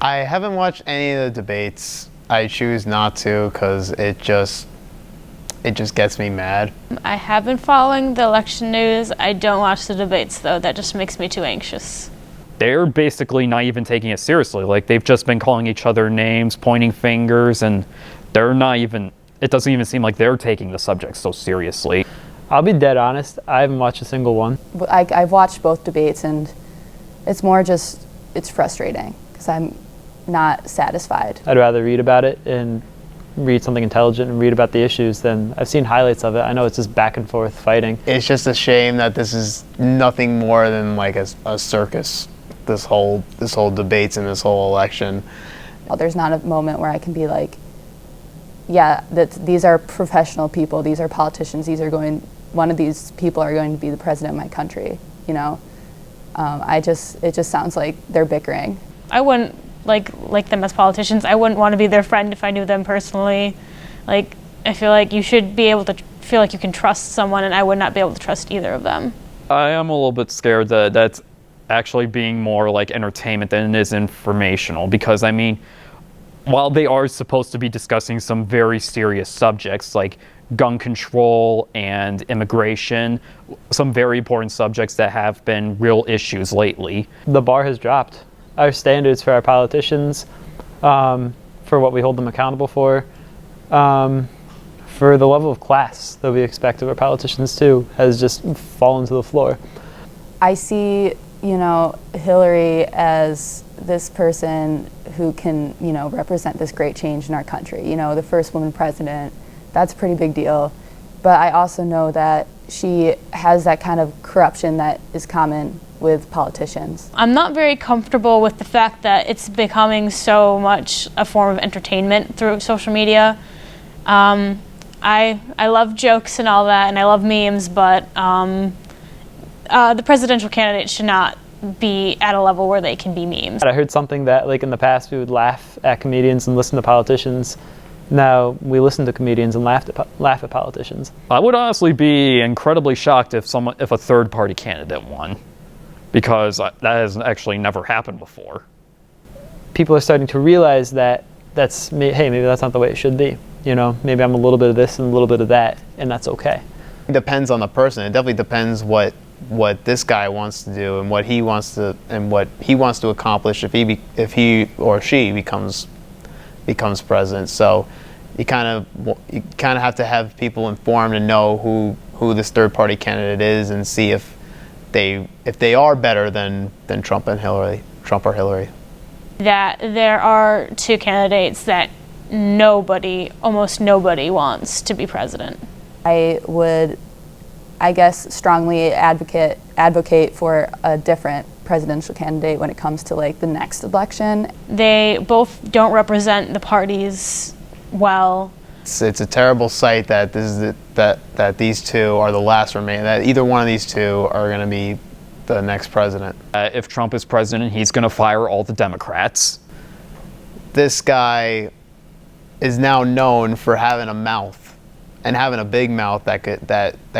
I haven't watched any of the debates. I choose not to because it just gets me mad. I have been following the election news. I don't watch the debates though. That just makes me too anxious. They're basically not even taking it seriously. Like, they've just been calling each other names, pointing fingers, and they're not even, it doesn't even seem like they're taking the subject so seriously. I'll be dead honest, I haven't watched a single one. I've watched both debates, and it's more just, it's frustrating because I'm not satisfied. I'd rather read about it and read something intelligent and read about the issues than I've seen highlights of it. I know it's just back and forth fighting. It's just a shame that this is nothing more than like a circus. This whole debates and this whole election. There's not a moment where I can be like, yeah, these are professional people, these are politicians, one of these people are going to be the president of my country, you know? It just sounds like they're bickering. I wouldn't like them as politicians. I wouldn't want to be their friend if I knew them personally. Like, I feel like you should be able to feel like you can trust someone, and I would not be able to trust either of them. I am a little bit scared that that's actually being more like entertainment than it is informational, because I mean, while they are supposed to be discussing some very serious subjects like gun control and immigration, some very important subjects that have been real issues lately. The bar has dropped. Our standards for our politicians, for what we hold them accountable for the level of class that we expect of our politicians too, has just fallen to the floor. I see, you know, Hillary as this person who can, you know, represent this great change in our country. You know, the first woman president, that's a pretty big deal. But I also know that she has that kind of corruption that is common with politicians. I'm not very comfortable with the fact that it's becoming so much a form of entertainment through social media. I love jokes and all that, and I love memes, but the presidential candidate should not be at a level where they can be memes. I heard something that, like, in the past we would laugh at comedians and listen to politicians. Now we listen to comedians and laugh at politicians. I would honestly be incredibly shocked if a third-party candidate won, because that has actually never happened before. People are starting to realize that hey, maybe that's not the way it should be. You know, maybe I'm a little bit of this and a little bit of that, and that's okay. It depends on the person. It definitely depends what this guy wants to do and what he wants to accomplish if he or she becomes president. So you kind of have to have people informed and know who this third party candidate is, and see if they are better than Trump or Hillary. That there are two candidates that almost nobody wants to be president. I would, I guess, strongly advocate for a different presidential candidate when it comes to like the next election. They both don't represent the parties well. It's a terrible sight that that these two are the last remaining. That either one of these two are going to be the next president. If Trump is president, he's going to fire all the Democrats. This guy is now known for having a mouth, and having a big mouth that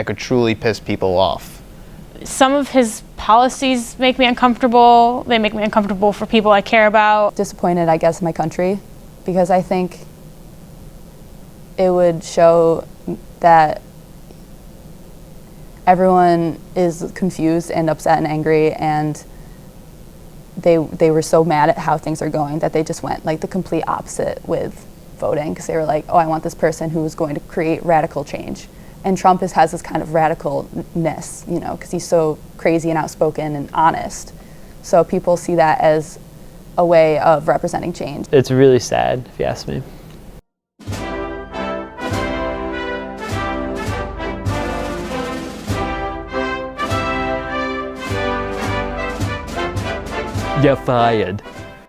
could truly piss people off. Some of his policies make me uncomfortable. They make me uncomfortable for people I care about. Disappointed, I guess, in my country, because I think it would show that everyone is confused and upset and angry, and they were so mad at how things are going that they just went like the complete opposite with voting, because they were like, oh, I want this person who is going to create radical change. And Trump has this kind of radicalness, you know, because he's so crazy and outspoken and honest. So people see that as a way of representing change. It's really sad, if you ask me. You're fired.